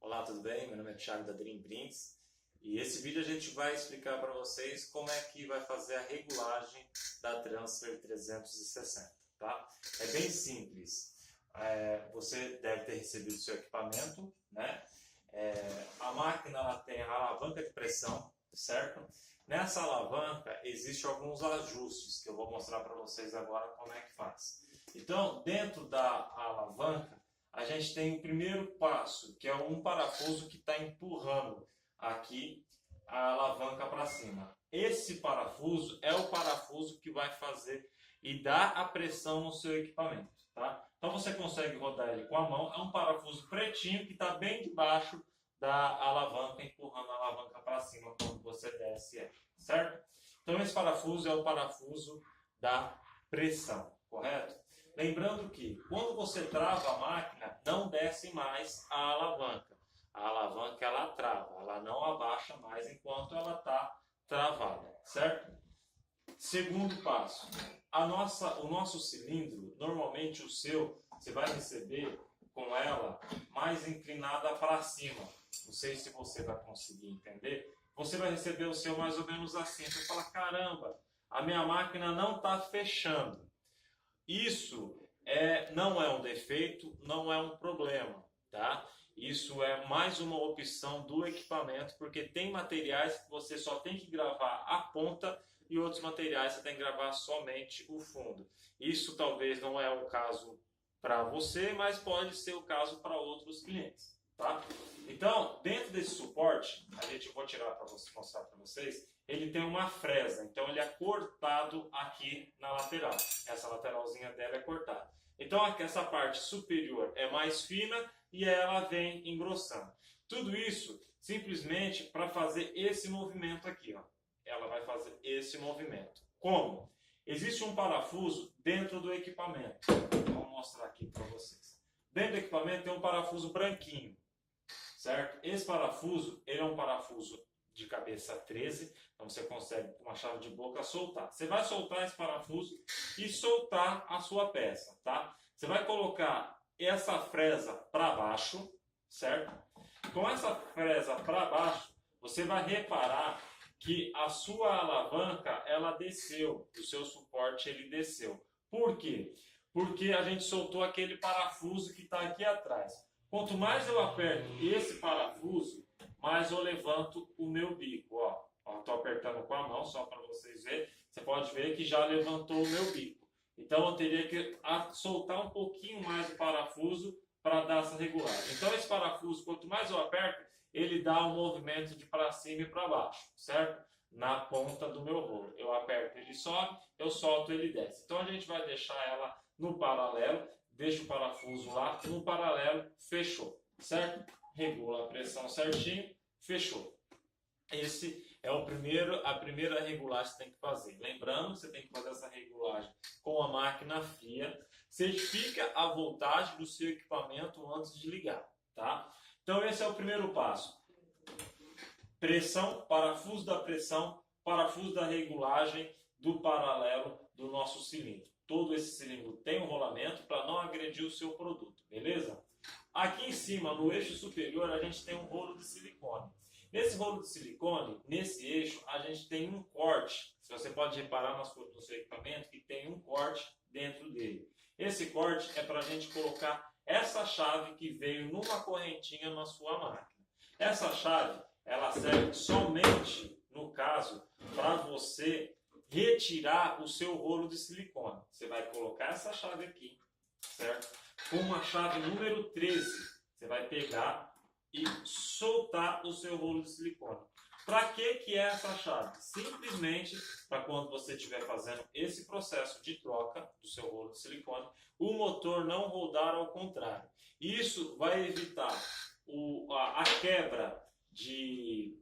Olá, tudo bem? Meu nome é Thiago da Dream Prints e esse vídeo a gente vai explicar para vocês como é que vai fazer a regulagem da Transfer 360, tá? É bem simples. Você deve ter recebido seu equipamento, né? A máquina ela tem a alavanca de pressão, certo? Nessa alavanca existem alguns ajustes que eu vou mostrar para vocês agora como é que faz. Então, dentro da alavanca, a gente tem o primeiro passo, que é um parafuso que está empurrando aqui a alavanca para cima. Esse parafuso é o parafuso que vai fazer e dar a pressão no seu equipamento, tá? Então você consegue rodar ele com a mão. É um parafuso pretinho que está bem debaixo da alavanca, empurrando a alavanca para cima quando você desce ela, certo? Então esse parafuso é o parafuso da pressão, correto? Lembrando que quando você trava a máquina, não desce mais a alavanca. A alavanca ela trava, ela não abaixa mais enquanto ela está travada, certo? Segundo passo, o nosso cilindro, normalmente o seu, você vai receber com ela mais inclinada para cima. Não sei se você vai conseguir entender. Você vai receber o seu mais ou menos assim. Você fala, caramba, a minha máquina não está fechando. Isso não é um defeito, não é um problema, tá? Isso é mais uma opção do equipamento, porque tem materiais que você só tem que gravar a ponta e outros materiais você tem que gravar somente o fundo. Isso talvez não é o caso para você, mas pode ser o caso para outros clientes, tá? Então, dentro desse suporte, vou tirar para mostrar para vocês, ele tem uma fresa, então ele é cortado aqui na lateral. Essa lateralzinha dela é cortada. Então aqui essa parte superior é mais fina e ela vem engrossando. Tudo isso simplesmente para fazer esse movimento aqui, ó. Ela vai fazer esse movimento. Como? Existe um parafuso dentro do equipamento. Vou mostrar aqui para vocês. Dentro do equipamento tem um parafuso branquinho, certo? Esse parafuso, ele é um parafuso de cabeça 13, então você consegue com uma chave de boca soltar. Você vai soltar esse parafuso e soltar a sua peça, tá? Você vai colocar essa fresa para baixo, certo? Com essa fresa para baixo, você vai reparar que a sua alavanca, ela desceu, o seu suporte ele desceu. Por quê? Porque a gente soltou aquele parafuso que está aqui atrás. Quanto mais eu aperto esse parafuso, mais eu levanto o meu bico, ó. Estou apertando com a mão, só para vocês verem. Você pode ver que já levantou o meu bico. Então eu teria que soltar um pouquinho mais o parafuso para dar essa regulagem. Então esse parafuso, quanto mais eu aperto, ele dá um movimento de para cima e para baixo, certo? Na ponta do meu rolo. Eu aperto, ele sobe, eu solto, ele desce. Então a gente vai deixar ela no paralelo, deixa o parafuso lá, no paralelo, fechou, certo? Regula a pressão certinho, fechou. Esse é a primeira regulagem que você tem que fazer. Lembrando que você tem que fazer essa regulagem com a máquina fria. Certifica a voltagem do seu equipamento antes de ligar, tá? Então esse é o primeiro passo. Pressão, parafuso da regulagem do paralelo do nosso cilindro. Todo esse cilindro tem um rolamento para não agredir o seu produto, beleza? Aqui em cima, no eixo superior, a gente tem um rolo de silicone. Nesse rolo de silicone, nesse eixo, a gente tem um corte. Você pode reparar no seu equipamento que tem um corte dentro dele. Esse corte é para a gente colocar essa chave que veio numa correntinha na sua máquina. Essa chave, ela serve somente, no caso, para você retirar o seu rolo de silicone. Você vai colocar essa chave aqui, certo? Com uma chave número 13, você vai pegar e soltar o seu rolo de silicone. Para que é essa chave? Simplesmente para quando você estiver fazendo esse processo de troca do seu rolo de silicone, o motor não rodar ao contrário. Isso vai evitar a quebra de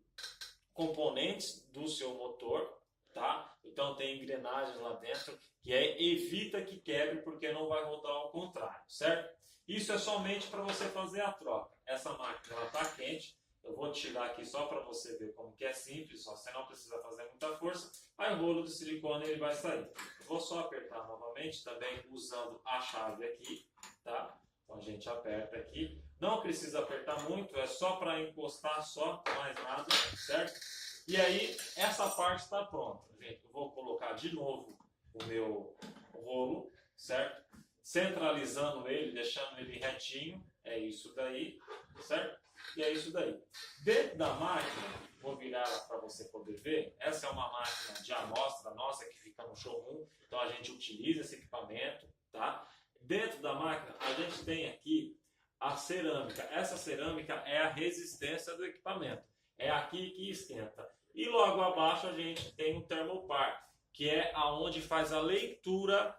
componentes do seu motor, tá? Então tem engrenagens lá dentro que evita que quebre porque não vai rodar ao contrário, certo? Isso é somente para você fazer a troca. Essa máquina está quente. Eu vou tirar aqui só para você ver como que é simples. Você não precisa fazer muita força. Aí o rolo de silicone ele vai sair. Eu vou só apertar novamente, também usando a chave aqui, tá? Então a gente aperta aqui. Não precisa apertar muito, é só para encostar só, mais nada, certo? E aí, essa parte está pronta, gente. Eu vou colocar de novo o meu rolo, certo? Centralizando ele, deixando ele retinho, é isso daí, certo? E é isso daí. Dentro da máquina, vou virar para você poder ver, essa é uma máquina de amostra nossa que fica no showroom, então a gente utiliza esse equipamento, tá? Dentro da máquina, a gente tem aqui a cerâmica. Essa cerâmica é a resistência do equipamento. É aqui que esquenta. E logo abaixo a gente tem o termopar, que é aonde faz a leitura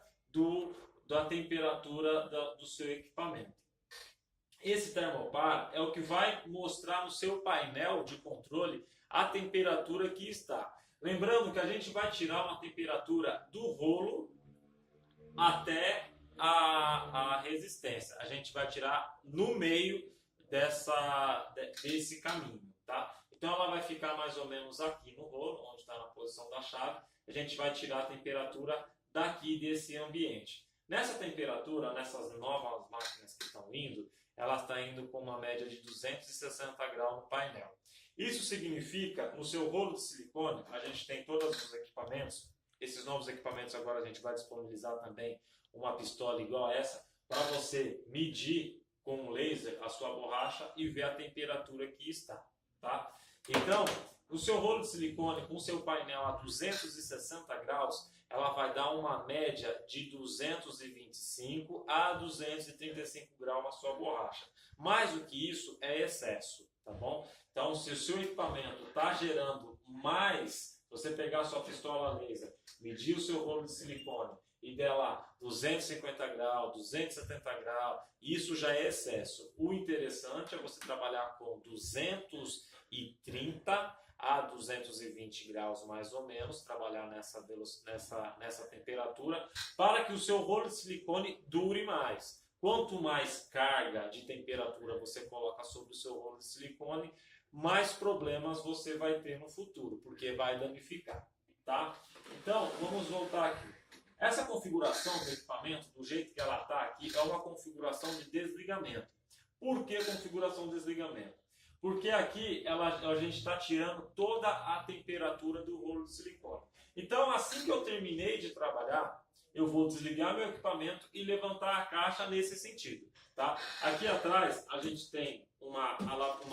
da temperatura do seu equipamento. Esse termopar é o que vai mostrar no seu painel de controle a temperatura que está. Lembrando que a gente vai tirar uma temperatura do rolo até a resistência. A gente vai tirar no meio desse caminho, tá? Então ela vai ficar mais ou menos aqui no rolo, onde está na posição da chave. A gente vai tirar a temperatura daqui desse ambiente. Nessa temperatura, nessas novas máquinas que estão indo, ela está indo com uma média de 260 graus no painel. Isso significa, no seu rolo de silicone, a gente tem todos os equipamentos. Esses novos equipamentos agora a gente vai disponibilizar também uma pistola igual a essa, para você medir com um laser a sua borracha e ver a temperatura que está, tá? Então, o seu rolo de silicone com o seu painel a 260 graus, ela vai dar uma média de 225 a 235 graus na sua borracha. Mais do que isso é excesso, tá bom? Então, se o seu equipamento está gerando mais, se você pegar a sua pistola laser, medir o seu rolo de silicone e der lá 250 graus, 270 graus, isso já é excesso. O interessante é você trabalhar com 230 a 220 graus mais ou menos, trabalhar nessa temperatura, para que o seu rolo de silicone dure mais. Quanto mais carga de temperatura você coloca sobre o seu rolo de silicone, mais problemas você vai ter no futuro, porque vai danificar, tá? Então, vamos voltar aqui. Essa configuração do equipamento, do jeito que ela está aqui, é uma configuração de desligamento. Por que configuração de desligamento? Porque aqui a gente está tirando toda a temperatura do rolo de silicone. Então, assim que eu terminei de trabalhar, eu vou desligar meu equipamento e levantar a caixa nesse sentido, tá? Aqui atrás a gente tem uma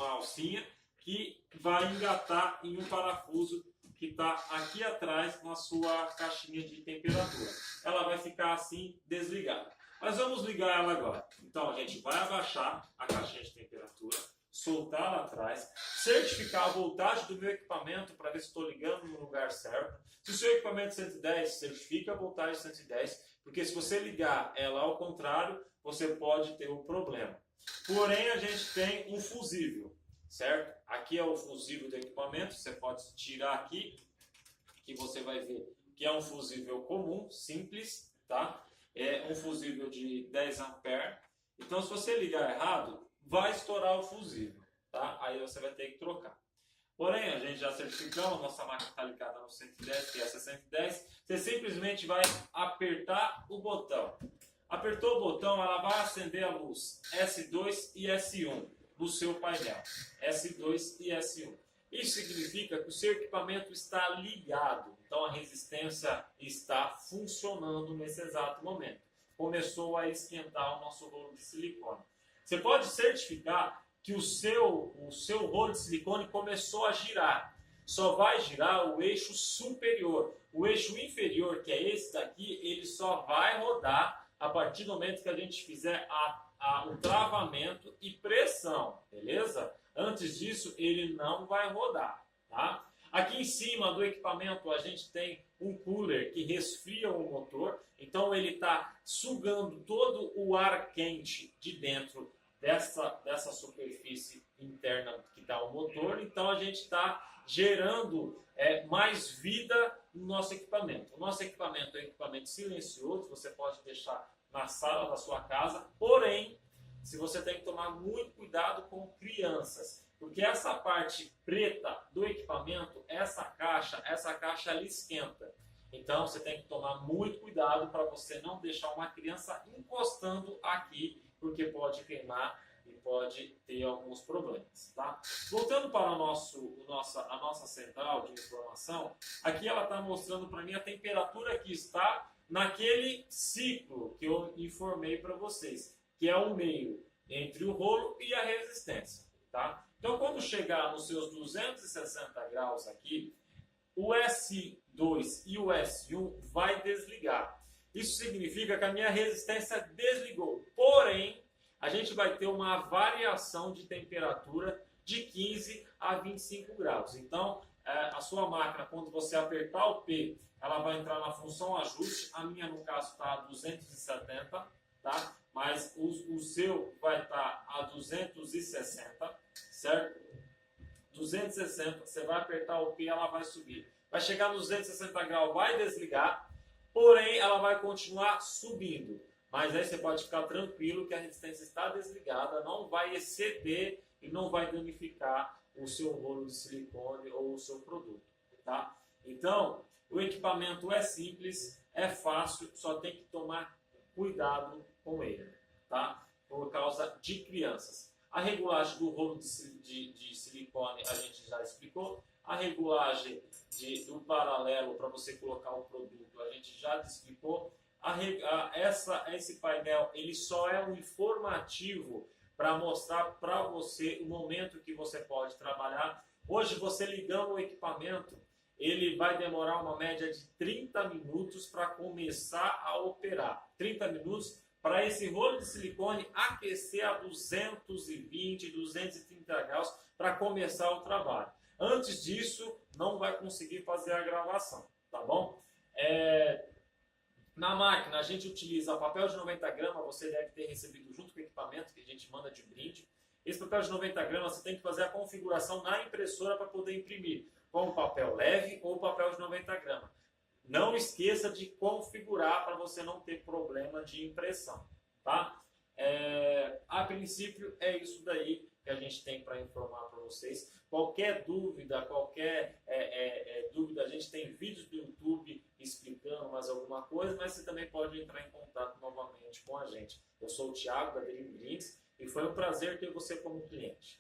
alcinha que vai engatar em um parafuso que está aqui atrás na sua caixinha de temperatura. Ela vai ficar assim desligada. Mas vamos ligar ela agora. Então a gente vai abaixar a caixinha de temperatura, soltar lá atrás, certificar a voltagem do meu equipamento para ver se estou ligando no lugar certo. Se o seu equipamento é 110, certifica a voltagem 110, porque se você ligar ela ao contrário, você pode ter um problema. Porém, a gente tem um fusível, certo? Aqui é o fusível do equipamento, você pode tirar aqui, que você vai ver que é um fusível comum, simples, tá? É um fusível de 10 amperes. Então, se você ligar errado, vai estourar o fusível, tá? Aí você vai ter que trocar. Porém, a gente já certificamos, nossa máquina está ligada no 110, que é essa 110. Você simplesmente vai apertar o botão. Apertou o botão, ela vai acender a luz S2 e S1 no seu painel. S2 e S1. Isso significa que o seu equipamento está ligado. Então, a resistência está funcionando nesse exato momento. Começou a esquentar o nosso rolo de silicone. Você pode certificar que o seu rolo de silicone começou a girar. Só vai girar o eixo superior. O eixo inferior, que é esse daqui, ele só vai rodar a partir do momento que a gente fizer o travamento e pressão, beleza? Antes disso, ele não vai rodar, tá? Aqui em cima do equipamento a gente tem um cooler que resfria o motor, então ele está sugando todo o ar quente de dentro dessa superfície interna que está o motor, então a gente está gerando mais vida no nosso equipamento. O nosso equipamento é um equipamento silencioso, você pode deixar na sala da sua casa, porém, se você tem que tomar muito cuidado com crianças, porque essa parte preta do equipamento, essa caixa ela esquenta. Então você tem que tomar muito cuidado para você não deixar uma criança encostando aqui, porque pode queimar e pode ter alguns problemas, tá? Voltando para a nossa central de informação, aqui ela está mostrando para mim a temperatura que está naquele ciclo que eu informei para vocês, que é o meio entre o rolo e a resistência, tá? Então, quando chegar nos seus 260 graus aqui, o S2 e o S1 vai desligar. Isso significa que a minha resistência desligou. Porém, a gente vai ter uma variação de temperatura de 15 a 25 graus. Então, a sua máquina, quando você apertar o P, ela vai entrar na função ajuste. A minha, no caso, está a 270, tá? Mas o seu vai estar a 260, certo? 260, você vai apertar o P, ela vai subir. Vai chegar nos 260 graus, vai desligar, porém ela vai continuar subindo. Mas aí você pode ficar tranquilo que a resistência está desligada, não vai exceder e não vai danificar o seu rolo de silicone ou o seu produto, tá? Então, o equipamento é simples, é fácil, só tem que tomar cuidado com ele, tá? Por causa de crianças. A regulagem do rolo de silicone a gente já explicou. A regulagem do paralelo para você colocar o produto a gente já explicou. Esse painel ele só é um informativo para mostrar para você o momento que você pode trabalhar. Hoje você ligando o equipamento, ele vai demorar uma média de 30 minutos para começar a operar. 30 minutos para esse rolo de silicone aquecer a 220, 230 graus para começar o trabalho. Antes disso, não vai conseguir fazer a gravação, tá bom? Na máquina, a gente utiliza papel de 90 gramas, você deve ter recebido junto com o equipamento, que a gente manda de brinde. Esse papel de 90 gramas, você tem que fazer a configuração na impressora para poder imprimir, com papel leve ou papel de 90 gramas. Não esqueça de configurar para você não ter problema de impressão, tá? A princípio, é isso daí que a gente tem para informar para vocês. Qualquer dúvida, a gente tem vídeos do YouTube explicando mais alguma coisa, mas você também pode entrar em contato novamente com a gente. Eu sou o Thiago, da Dream Brinks, e foi um prazer ter você como cliente.